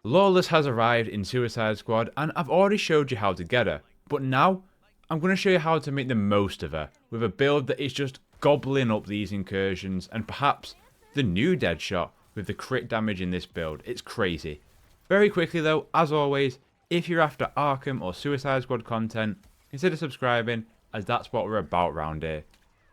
Lawless has arrived in Suicide Squad and I've already showed you how to get her, but now I'm going to show you how to make the most of her with a build that is just gobbling up these incursions and perhaps the new Deadshot with the crit damage in this build. It's crazy. Very quickly though, as always, if you're after Arkham or Suicide Squad content, consider subscribing as that's what we're about round here.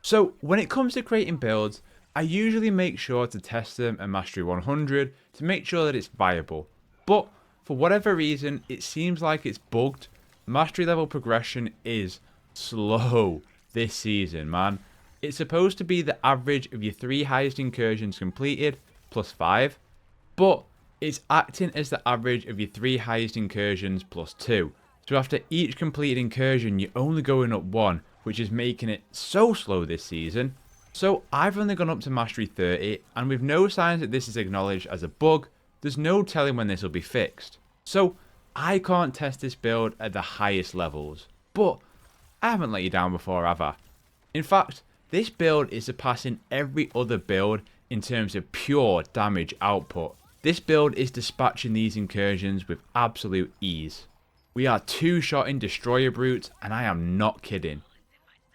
So when it comes to creating builds, I usually make sure to test them at Mastery 100 to make sure that it's viable. But for whatever reason, it seems like it's bugged. Mastery level progression is slow this season, man. It's supposed to be the average of your 3 highest incursions completed plus 5, but it's acting as the average of your 3 highest incursions plus 2. So after each completed incursion, you're only going up 1, which is making it so slow this season. So I've only gone up to Mastery 30, and with no signs that this is acknowledged as a bug, there's no telling when this will be fixed. So I can't test this build at the highest levels, but I haven't let you down before, have I? In fact, this build is surpassing every other build in terms of pure damage output. This build is dispatching these incursions with absolute ease. We are 2-shotting Destroyer Brutes, and I am not kidding.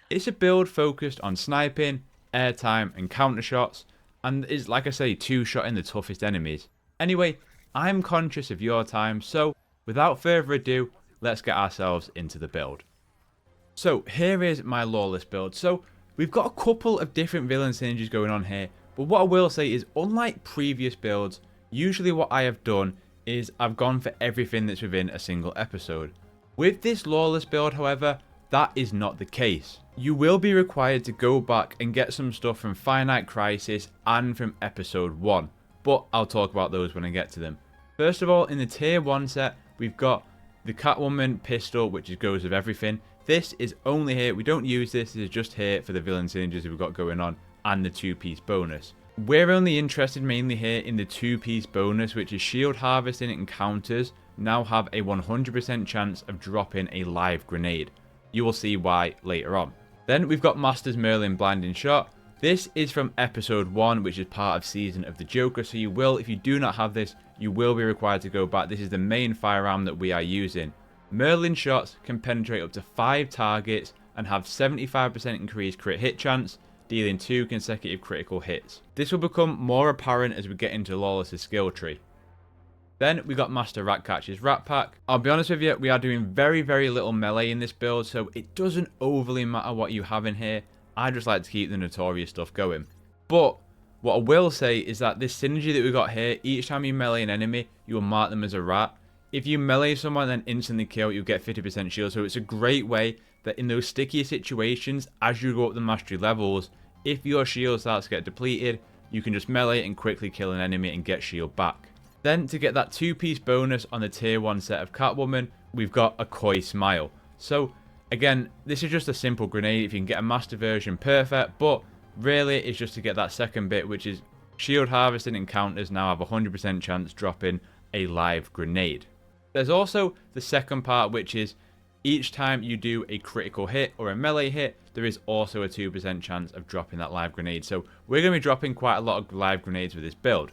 It's a build focused on sniping, airtime, and counter shots, and is, like I say, 2-shotting the toughest enemies. Anyway, I'm conscious of your time, so without further ado, let's get ourselves into the build. So here is my Lawless build. So we've got a couple of different villain synergies going on here, but what I will say is, unlike previous builds, usually what I have done is I've gone for everything that's within a single episode. With this Lawless build, however, that is not the case. You will be required to go back and get some stuff from Finite Crisis and from episode 1, but I'll talk about those when I get to them. First of all, in the tier 1 set, we've got the Catwoman pistol, which goes with everything. This is only here, we don't use this, this is just here for the villain synergies we've got going on, and the 2-piece bonus. We're only interested mainly here in the 2-piece bonus, which is shield harvesting encounters now have a 100% chance of dropping a live grenade. You will see why later on. Then we've got Master's Merlin Blinding Shot. This is from episode 1, which is part of Season of the Joker, so you will, if you do not have this, you will be required to go back. This is the main firearm that we are using. Merlin shots can penetrate up to 5 targets and have 75% increased crit hit chance, dealing 2 consecutive critical hits. This will become more apparent as we get into Lawless' skill tree. Then we got Master Ratcatcher's Rat Pack. I'll be honest with you, we are doing very little melee in this build, so it doesn't overly matter what you have in here. I just like to keep the notorious stuff going. But what I will say is that this synergy that we got here, each time you melee an enemy, you will mark them as a rat. If you melee someone and then instantly kill, you'll get 50% shield, so it's a great way that in those stickier situations, as you go up the mastery levels, if your shield starts to get depleted, you can just melee and quickly kill an enemy and get shield back. Then to get that 2-piece bonus on the tier 1 set of Catwoman, we've got a Coy Smile. So again, this is just a simple grenade. If you can get a master version, perfect, but really it's just to get that second bit, which is shield harvesting encounters now have a 100% chance dropping a live grenade. There's also the second part, which is each time you do a critical hit or a melee hit, there is also a 2% chance of dropping that live grenade. So we're going to be dropping quite a lot of live grenades with this build.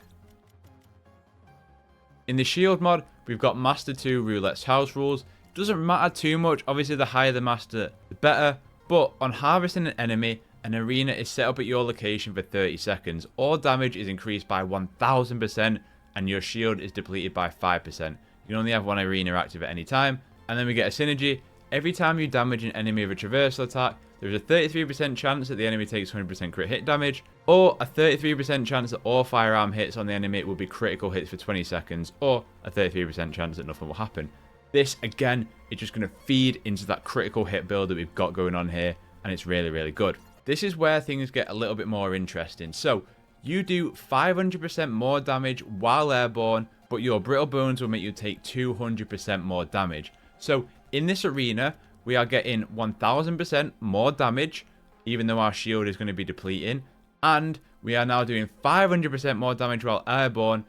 In the shield mod, we've got Master 2 Roulette's House Rules. Doesn't matter too much, obviously the higher the master, the better. But on harvesting an enemy, an arena is set up at your location for 30 seconds. All damage is increased by 1000% and your shield is depleted by 5%. You can only have one arena active at any time. And then we get a synergy. Every time you damage an enemy with a traversal attack, there is a 33% chance that the enemy takes 100% crit hit damage, or a 33% chance that all firearm hits on the enemy will be critical hits for 20 seconds, or a 33% chance that nothing will happen. This, again, is just going to feed into that critical hit build that we've got going on here, and it's really good. This is where things get a little bit more interesting. So, you do 500% more damage while airborne, but your brittle bones will make you take 200% more damage. So, in this arena, we are getting 1000% more damage, even though our shield is going to be depleting. And we are now doing 500% more damage while airborne.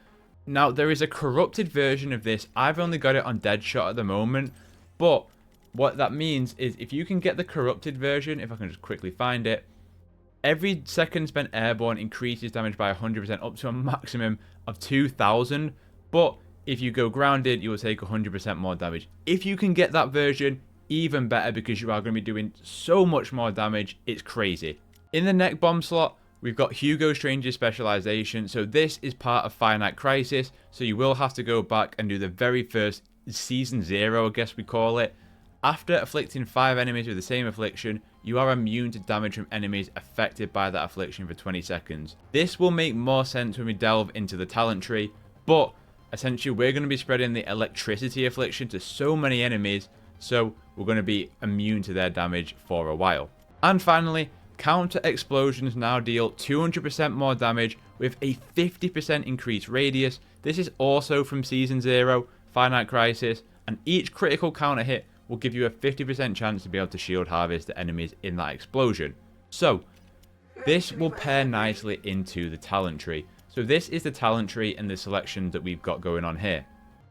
Now, there is a corrupted version of this. I've only got it on Deadshot at the moment. But what that means is if you can get the corrupted version, if I can just quickly find it, every second spent airborne increases damage by 100% up to a maximum of 2000. But If you go grounded, you will take 100% more damage. If you can get that version, even better, because you are going to be doing so much more damage. It's crazy. In the neck bomb slot, we've got Hugo Strange's specialization. So this is part of Finite Crisis. So you will have to go back and do the very first Season 0, I guess we call it. After afflicting 5 enemies with the same affliction, you are immune to damage from enemies affected by that affliction for 20 seconds. This will make more sense when we delve into the talent tree, but essentially we're going to be spreading the electricity affliction to so many enemies, so we're going to be immune to their damage for a while. And finally, counter explosions now deal 200% more damage with a 50% increased radius. This is also from Season 0, Finite Crisis, and each critical counter hit will give you a 50% chance to be able to shield harvest the enemies in that explosion. So this will pair nicely into the talent tree. So this is the talent tree and the selection that we've got going on here.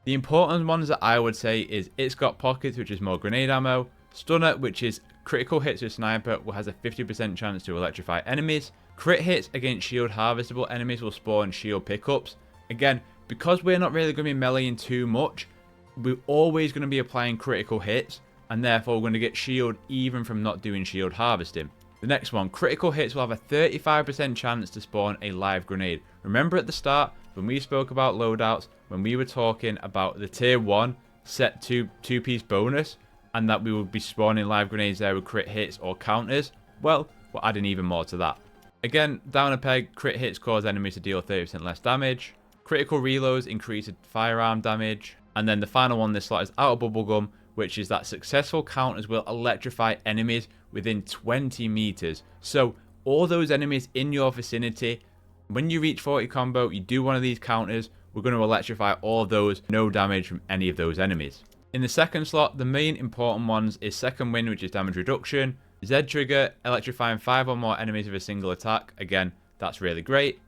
The important ones that I would say is it's got pockets, which is more grenade ammo, stunner, which is critical hits with sniper, which has a 50% chance to electrify enemies. Crit hits against shield harvestable enemies will spawn shield pickups. Again, because we're not really going to be meleeing too much, we're always going to be applying critical hits, and therefore we're going to get shield even from not doing shield harvesting. The next one, critical hits will have a 35% chance to spawn a live grenade. Remember at the start, when we spoke about loadouts, when we were talking about the tier 1 set 2-piece bonus, and that we would be spawning live grenades there with crit hits or counters? Well, we're adding even more to that. Again, down a peg, crit hits cause enemies to deal 30% less damage. Critical reloads increase firearm damage. And then the final one in this slot is Out of Bubblegum, which is that successful counters will electrify enemies within 20 meters. So all those enemies in your vicinity, when you reach 40 combo, you do one of these counters, we're going to electrify all of those, no damage from any of those enemies. In the second slot, the main important ones is Second Wind, which is damage reduction. Z trigger, electrifying 5 or more enemies with a single attack. Again, that's really great.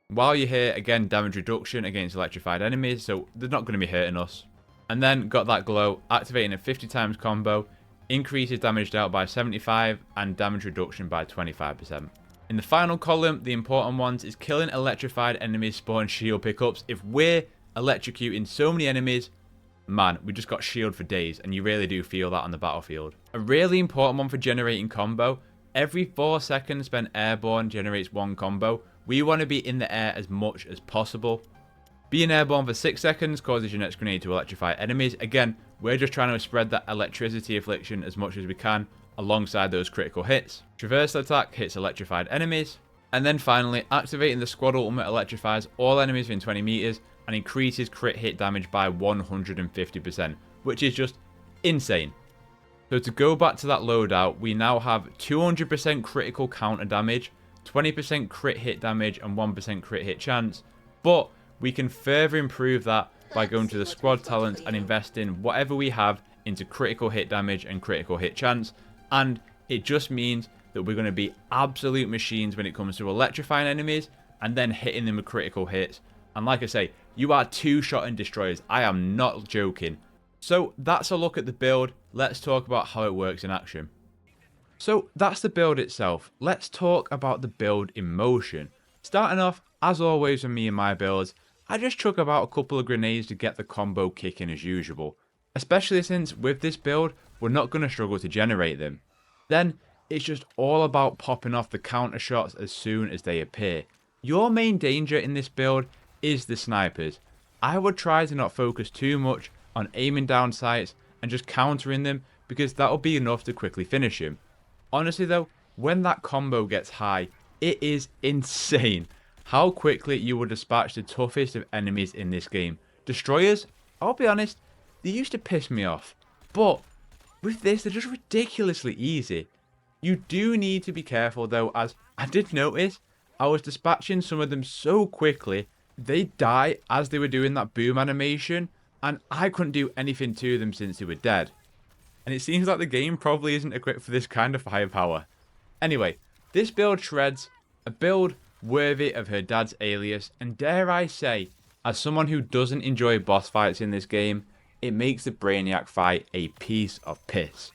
While you're here, again, damage reduction against electrified enemies, so they're not going to be hurting us. And then got that glow, activating a 50 times combo, increases damage dealt by 75 and damage reduction by 25%. In the final column, the important ones is killing electrified enemies spawn shield pickups. If we're electrocuting so many enemies, man, we just got shield for days, and you really do feel that on the battlefield. A really important one for generating combo, every 4 seconds spent airborne generates 1 combo. We want to be in the air as much as possible. Being airborne for 6 seconds causes your next grenade to electrify enemies. Again, we're just trying to spread that electricity affliction as much as we can alongside those critical hits. Traversal attack hits electrified enemies. And then finally, activating the squad ultimate electrifies all enemies within 20 meters and increases crit hit damage by 150%, which is just insane. So to go back to that loadout, we now have 200% critical counter damage, 20% crit hit damage and 1% crit hit chance, but we can further improve that by going to the squad talent and investing whatever we have into critical hit damage and critical hit chance, and it just means that we're going to be absolute machines when it comes to electrifying enemies and then hitting them with critical hits. And like I say, you are 2-shotting destroyers. I am not joking. So that's a look at the build. Let's talk about how it works in action. So that's the build itself. Let's talk about the build in motion. Starting off, as always with me and my builds, I just chuck about a couple of grenades to get the combo kicking as usual. Especially since with this build, we're not going to struggle to generate them. Then, it's just all about popping off the counter shots as soon as they appear. Your main danger in this build is the snipers. I would try to not focus too much on aiming down sights and just countering them, because that will be enough to quickly finish him. Honestly though, when that combo gets high, it is insane how quickly you will dispatch the toughest of enemies in this game. Destroyers, I'll be honest, they used to piss me off, but with this they're just ridiculously easy. You do need to be careful though, as I did notice I was dispatching some of them so quickly, they die as they were doing that boom animation, and I couldn't do anything to them since they were dead. And it seems like the game probably isn't equipped for this kind of firepower. Anyway, this build shreds, a build worthy of her dad's alias, and dare I say, as someone who doesn't enjoy boss fights in this game, it makes the Brainiac fight a piece of piss.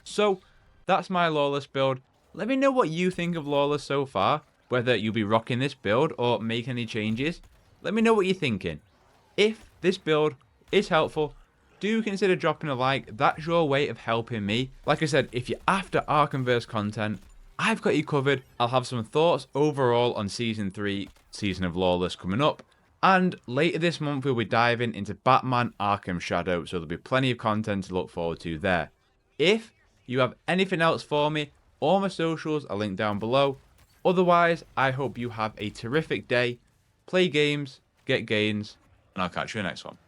So, that's my Lawless build. Let me know what you think of Lawless so far, whether you'll be rocking this build or make any changes. Let me know what you're thinking. If this build is helpful, do consider dropping a like. That's your way of helping me. Like I said, if you're after Arkhamverse content, I've got you covered. I'll have some thoughts overall on Season 3, Season of Lawless coming up. And later this month, we'll be diving into Batman Arkham Shadow, so there'll be plenty of content to look forward to there. If you have anything else for me, all my socials are linked down below. Otherwise, I hope you have a terrific day, play games, get gains, and I'll catch you in the next one.